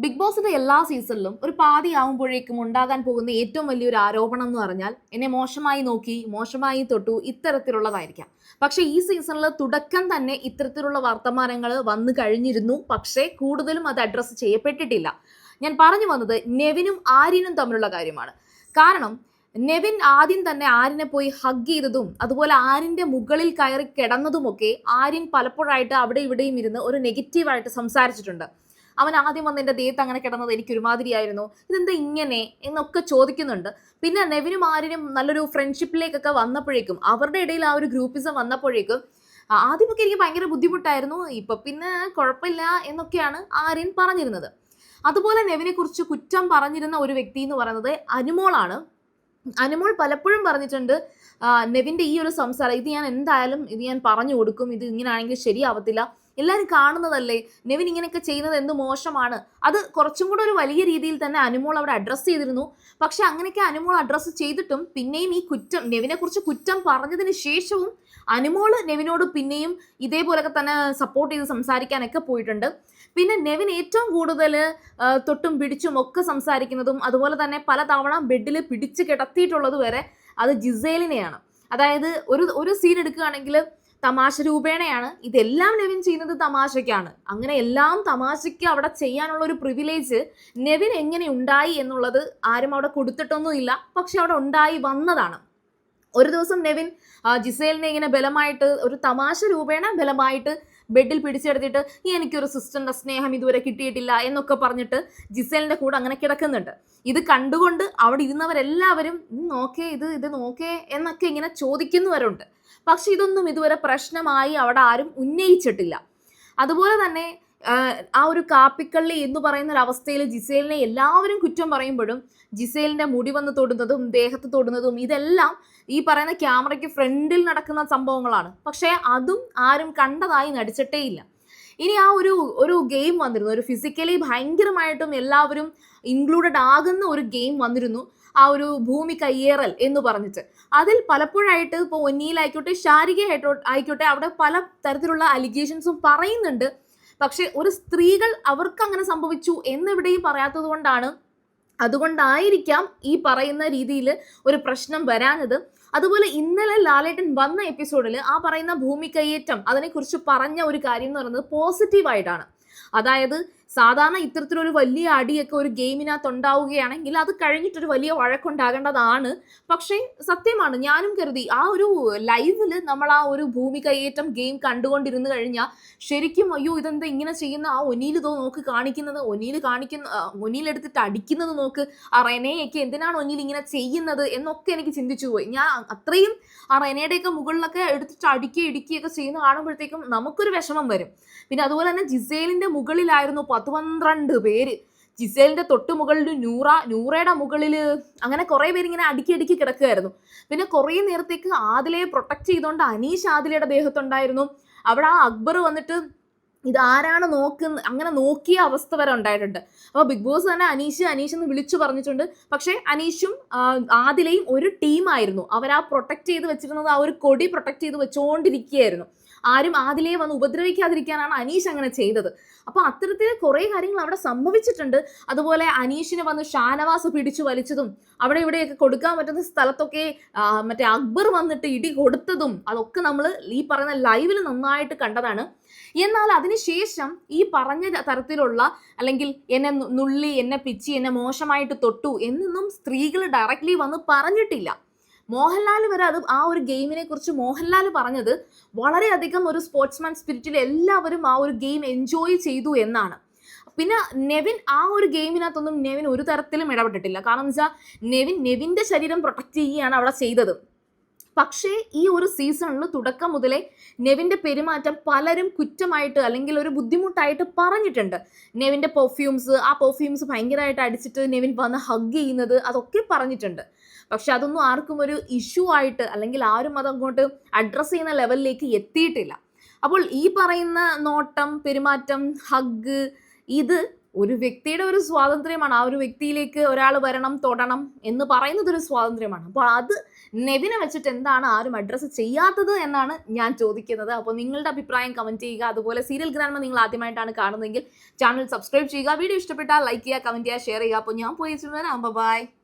Big ബോസിന്റെ എല്ലാ സീസണിലും ഒരു പാതിയാവുമ്പോഴേക്കും ഉണ്ടാകാൻ പോകുന്ന ഏറ്റവും വലിയൊരു ആരോപണം എന്ന് പറഞ്ഞാൽ എന്നെ മോശമായി നോക്കി, മോശമായി തൊട്ടു, ഇത്തരത്തിലുള്ളതായിരിക്കാം. പക്ഷേ ഈ സീസണിൽ തുടക്കം തന്നെ ഇത്തരത്തിലുള്ള വർത്തമാനങ്ങൾ വന്നു കഴിഞ്ഞിരുന്നു. പക്ഷേ കൂടുതലും അത് അഡ്രസ്സ് ചെയ്യപ്പെട്ടിട്ടില്ല. ഞാൻ പറഞ്ഞു വന്നത് നെവിനും ആര്യനും തമ്മിലുള്ള കാര്യമാണ്. കാരണം നെവിൻ ആദ്യം തന്നെ ആര്യനെ പോയി ഹഗ് ചെയ്തതും അതുപോലെ ആര്യന്റെ മുകളിൽ കയറി കിടന്നതുമൊക്കെ ആര്യൻ പലപ്പോഴായിട്ട് അവിടെ ഇവിടെയും ഇരുന്ന് ഒരു നെഗറ്റീവായിട്ട് സംസാരിച്ചിട്ടുണ്ട്. അവൻ ആദ്യം വന്ന് എൻ്റെ ദേഹത്ത് അങ്ങനെ കിടന്നത് എനിക്ക് ഒരുമാതിരിയായിരുന്നു, ഇതെന്താ ഇങ്ങനെ എന്നൊക്കെ ചോദിക്കുന്നുണ്ട്. പിന്നെ നെവിനും ആര്യനും നല്ലൊരു ഫ്രണ്ട്ഷിപ്പിലേക്കൊക്കെ വന്നപ്പോഴേക്കും, അവരുടെ ഇടയിൽ ആ ഒരു ഗ്രൂപ്പിസം വന്നപ്പോഴേക്കും ആദ്യമൊക്കെ എനിക്ക് ഭയങ്കര ബുദ്ധിമുട്ടായിരുന്നു, ഇപ്പൊ പിന്നെ കുഴപ്പമില്ല എന്നൊക്കെയാണ് ആര്യൻ പറഞ്ഞിരുന്നത്. അതുപോലെ നെവിനെ കുറിച്ച് കുറ്റം പറഞ്ഞിരുന്ന ഒരു വ്യക്തി എന്ന് പറയുന്നത് അനുമോളാണ്. അനുമോൾ പലപ്പോഴും പറഞ്ഞിട്ടുണ്ട്, നെവിൻ്റെ ഈ ഒരു സംസാരം ഇത് ഞാൻ പറഞ്ഞു കൊടുക്കും, ഇത് ഇങ്ങനെയാണെങ്കിൽ ശരിയാവത്തില്ല, എല്ലാവരും കാണുന്നതല്ലേ, നെവിൻ ഇങ്ങനെയൊക്കെ ചെയ്യുന്നത് എന്ത് മോശമാണ്. അത് കുറച്ചും കൂടെ ഒരു വലിയ രീതിയിൽ തന്നെ അനുമോൾ അവിടെ അഡ്രസ്സ് ചെയ്തിരുന്നു. പക്ഷെ അങ്ങനെയൊക്കെ അനുമോൾ അഡ്രസ്സ് ചെയ്തിട്ടും പിന്നെയും ഈ കുറ്റം, നെവിനെ കുറിച്ച് കുറ്റം പറഞ്ഞതിന് ശേഷവും അനുമോൾ നെവിനോട് പിന്നെയും ഇതേപോലൊക്കെ തന്നെ സപ്പോർട്ട് ചെയ്ത് സംസാരിക്കാനൊക്കെ പോയിട്ടുണ്ട്. പിന്നെ നെവിൻ ഏറ്റവും കൂടുതൽ തൊട്ടും പിടിച്ചും ഒക്കെ സംസാരിക്കുന്നതും അതുപോലെ തന്നെ പല തവണ ബെഡിൽ പിടിച്ച് കിടത്തിയിട്ടുള്ളത് വരെ അത് ജിസേലിനെയാണ്. അതായത് ഒരു സീൻ എടുക്കുകയാണെങ്കിൽ തമാശ രൂപേണയാണ്, ഇതെല്ലാം നെവിൻ ചെയ്യുന്നത് തമാശയ്ക്കാണ്. അങ്ങനെ എല്ലാം തമാശയ്ക്ക് അവിടെ ചെയ്യാനുള്ള ഒരു പ്രിവിലേജ് നെവിൻ എങ്ങനെ ഉണ്ടായി എന്നുള്ളത് ആരും അവിടെ കൊടുത്തിട്ടൊന്നുമില്ല. പക്ഷെ അവിടെ ഉണ്ടായി വന്നതാണ്. ഒരു ദിവസം നെവിൻ ജിസേലിനെ ഇങ്ങനെ ബലമായിട്ട് ഒരു തമാശ രൂപേണ ബലമായിട്ട് ബെഡിൽ പിടിച്ചെടുത്തിട്ട് എനിക്കൊരു സിസ്റ്ററിന്റെ സ്നേഹം ഇതുവരെ കിട്ടിയിട്ടില്ല എന്നൊക്കെ പറഞ്ഞിട്ട് ജിസേലിന്റെ കൂടെ അങ്ങനെ കിടക്കുന്നുണ്ട്. ഇത് കണ്ടുകൊണ്ട് അവിടെ ഇരുന്നവരെല്ലാവരും നോക്കേ ഇത് നോക്കേ എന്നൊക്കെ ഇങ്ങനെ ചോദിക്കുന്നവരുണ്ട്. പക്ഷെ ഇതൊന്നും ഇതുവരെ പ്രശ്നമായി അവിടെ ആരും ഉന്നയിച്ചിട്ടില്ല. അതുപോലെ തന്നെ ആ ഒരു കാപ്പിക്കള്ളി എന്ന് പറയുന്ന ഒരു അവസ്ഥയിൽ ജിസേലിനെ എല്ലാവരും കുറ്റം പറയുമ്പോഴും ജിസേലിന്റെ മുടി വന്ന് തൊടുന്നതും ദേഹത്ത് തൊടുന്നതും ഇതെല്ലാം ഈ പറയുന്ന ക്യാമറയ്ക്ക് ഫ്രണ്ടിൽ നടക്കുന്ന സംഭവങ്ങളാണ്. പക്ഷേ അതും ആരും കണ്ടതായി നടിച്ചിട്ടേ ഇല്ല. ഇനി ആ ഒരു ഗെയിം വന്നിരുന്നു, ഒരു ഫിസിക്കലി ഭയങ്കരമായിട്ടും എല്ലാവരും ഇൻക്ലൂഡഡ് ആകുന്ന ഒരു ഗെയിം വന്നിരുന്നു, ആ ഒരു ഭൂമി കയ്യേറൽ എന്ന് പറഞ്ഞിട്ട്. അതിൽ പലപ്പോഴായിട്ട് ഇപ്പോൾ ഒന്നിയിലായിക്കോട്ടെ ശാരിക ആയിക്കോട്ടെ അവിടെ പല തരത്തിലുള്ള അലിഗേഷൻസും പറയുന്നുണ്ട്. പക്ഷെ ഒരു സ്ത്രീകൾ അവർക്ക് അങ്ങനെ സംഭവിച്ചു എന്നെവിടെയും പറയാത്തത് അതുകൊണ്ടായിരിക്കാം ഈ പറയുന്ന രീതിയിൽ ഒരു പ്രശ്നം വരാഞ്ഞത്. അതുപോലെ ഇന്നലെ ലാലേട്ടൻ വന്ന എപ്പിസോഡിൽ ആ പറയുന്ന ഭൂമി കയ്യേറ്റം അതിനെക്കുറിച്ച് പറഞ്ഞ ഒരു കാര്യം എന്ന് പറയുന്നത് പോസിറ്റീവായിട്ടാണ്. അതായത് സാധാരണ ഇത്തരത്തിലൊരു വലിയ അടിയൊക്കെ ഒരു ഗെയിമിനകത്ത് ഉണ്ടാവുകയാണെങ്കിൽ അത് കഴിഞ്ഞിട്ടൊരു വലിയ വഴക്കുണ്ടാകേണ്ടതാണ്. പക്ഷേ സത്യമാണ്, ഞാനും കരുതി ആ ഒരു ലൈവിൽ നമ്മൾ ആ ഒരു ഭൂമി കയ്യേറ്റം ഗെയിം കണ്ടുകൊണ്ടിരുന്നു കഴിഞ്ഞാൽ ശരിക്കും അയ്യോ ഇതെന്താ ഇങ്ങനെ ചെയ്യുന്ന, ആ ഒനിയിൽ നോക്ക് കാണിക്കുന്നത്, ഒനിയിലെടുത്തിട്ട് അടിക്കുന്നത് നോക്ക്, ആ റെനയൊക്കെ എന്തിനാണ് ഒനിയിൽ ഇങ്ങനെ ചെയ്യുന്നത് എന്നൊക്കെ എനിക്ക് ചിന്തിച്ചു പോയി. ഞാൻ അത്രയും ആ റെനയുടെയൊക്കെ മുകളിലൊക്കെ എടുത്തിട്ട് ഇടുക്കിയൊക്കെ ചെയ്യുന്ന കാണുമ്പോഴത്തേക്കും നമുക്കൊരു വിഷമം വരും. പിന്നെ അതുപോലെ തന്നെ ജിസേലിന്റെ മുകളിലായിരുന്നു 12 പേര്. ജിസേലിന്റെ തൊട്ട് മുകളിൽ നൂറയുടെ മുകളിൽ അങ്ങനെ കുറെ പേര് ഇങ്ങനെ അടുക്കി കിടക്കുകയായിരുന്നു. പിന്നെ കുറെ നേരത്തേക്ക് ആദിലയെ പ്രൊട്ടക്ട് ചെയ്തുകൊണ്ട് അനീഷ് ആദിലയുടെ ദേഹത്തുണ്ടായിരുന്നു. അവിടെ ആ അക്ബർ വന്നിട്ട് ഇതാരാണ് അങ്ങനെ നോക്കിയ അവസ്ഥ വരെ ഉണ്ടായിട്ടുണ്ട്. അപ്പോൾ ബിഗ് ബോസ് തന്നെ അനീഷ് എന്ന് വിളിച്ചു പറഞ്ഞിട്ടുണ്ട്. പക്ഷേ അനീഷും ആദിലയും ഒരു ടീമായിരുന്നു. അവരാ പ്രൊട്ടക്ട് ചെയ്ത് വെച്ചിരുന്നത് ആ ഒരു കൊടി പ്രൊട്ടക്ട് ചെയ്ത് വെച്ചുകൊണ്ടിരിക്കുകയായിരുന്നു. ആരും ആദിലയെ വന്ന് ഉപദ്രവിക്കാതിരിക്കാനാണ് അനീഷ് അങ്ങനെ ചെയ്തത്. അപ്പോൾ അത്തരത്തിൽ കുറേ കാര്യങ്ങൾ അവിടെ സംഭവിച്ചിട്ടുണ്ട്. അതുപോലെ അനീഷിനെ വന്ന് ഷാനവാസ് പിടിച്ചു വലിച്ചതും അവിടെ ഇവിടെയൊക്കെ കൊടുക്കാൻ പറ്റുന്ന സ്ഥലത്തൊക്കെ മറ്റേ അക്ബർ വന്നിട്ട് ഇടി കൊടുത്തതും അതൊക്കെ നമ്മൾ ഈ പറയുന്ന ലൈവിൽ നന്നായിട്ട് കണ്ടതാണ്. എന്നാൽ അതിനുശേഷം ഈ പറഞ്ഞ തരത്തിലുള്ള അല്ലെങ്കിൽ എന്നെ നുള്ളി, എന്നെ പിച്ചി, എന്നെ മോശമായിട്ട് തൊട്ടു എന്നൊന്നും സ്ത്രീകൾ ഡയറക്റ്റ്ലി വന്ന് പറഞ്ഞിട്ടില്ല. മോഹൻലാൽ വരെ ആ ഒരു ഗെയിമിനെ കുറിച്ച് മോഹൻലാൽ പറഞ്ഞത് വളരെയധികം ഒരു സ്പോർട്സ്മാൻ സ്പിരിറ്റിൽ എല്ലാവരും ആ ഒരു ഗെയിം എൻജോയ് ചെയ്തു എന്നാണ്. പിന്നെ നെവിൻ ആ ഒരു ഗെയിമിനകത്തൊന്നും നെവിൻ ഒരു തരത്തിലും ഇടപെട്ടിട്ടില്ല. കാരണം എന്ന് വെച്ചാൽ നെവിൻ്റെ ശരീരം പ്രൊട്ടക്ട് ചെയ്യുകയാണ് അവിടെ ചെയ്തത്. പക്ഷേ ഈ ഒരു സീസണിൽ തുടക്കം മുതലേ നെവിൻ്റെ പെരുമാറ്റം പലരും കുറ്റമായിട്ട് അല്ലെങ്കിൽ ഒരു ബുദ്ധിമുട്ടായിട്ട് പറഞ്ഞിട്ടുണ്ട്. നെവിൻ്റെ ആ പെർഫ്യൂംസ് ഭയങ്കരമായിട്ട് അടിച്ചിട്ട് നെവിൻ വന്ന് ഹഗ് ചെയ്യുന്നത് അതൊക്കെ പറഞ്ഞിട്ടുണ്ട്. പക്ഷെ അതൊന്നും ആർക്കും ഒരു ഇഷ്യൂ ആയിട്ട് അല്ലെങ്കിൽ ആരും അതങ്ങോട്ട് അഡ്രസ്സ് ചെയ്യുന്ന ലെവലിലേക്ക് എത്തിയിട്ടില്ല. അപ്പോൾ ഈ പറയുന്ന നോട്ടം, പെരുമാറ്റം, ഹഗ് ഇത് ഒരു വ്യക്തിയുടെ ഒരു സ്വാതന്ത്ര്യമാണ്. ആ ഒരു വ്യക്തിയിലേക്ക് ഒരാൾ വരണം, തൊടണം എന്ന് പറയുന്നത് ഒരു സ്വാതന്ത്ര്യമാണ്. അപ്പോൾ അത് നെവിനെ വെച്ചിട്ട് എന്താണ് ആരും അഡ്രസ്സ് ചെയ്യാത്തത് എന്നാണ് ഞാൻ ചോദിക്കുന്നത്. അപ്പോൾ നിങ്ങളുടെ അഭിപ്രായം കമന്റ് ചെയ്യുക. അതുപോലെ സീരിയൽ ഗ്രാൻഡ്മ നിങ്ങൾ ആദ്യമായിട്ടാണ് കാണുന്നതെങ്കിൽ ചാനൽ സബ്സ്ക്രൈബ് ചെയ്യുക. വീഡിയോ ഇഷ്ടപ്പെട്ടാൽ ലൈക്ക് ചെയ്യുക, കമന്റ് ചെയ്യുക, ഷെയർ ചെയ്യുക. അപ്പോൾ ഞാൻ പോയി ബൈ.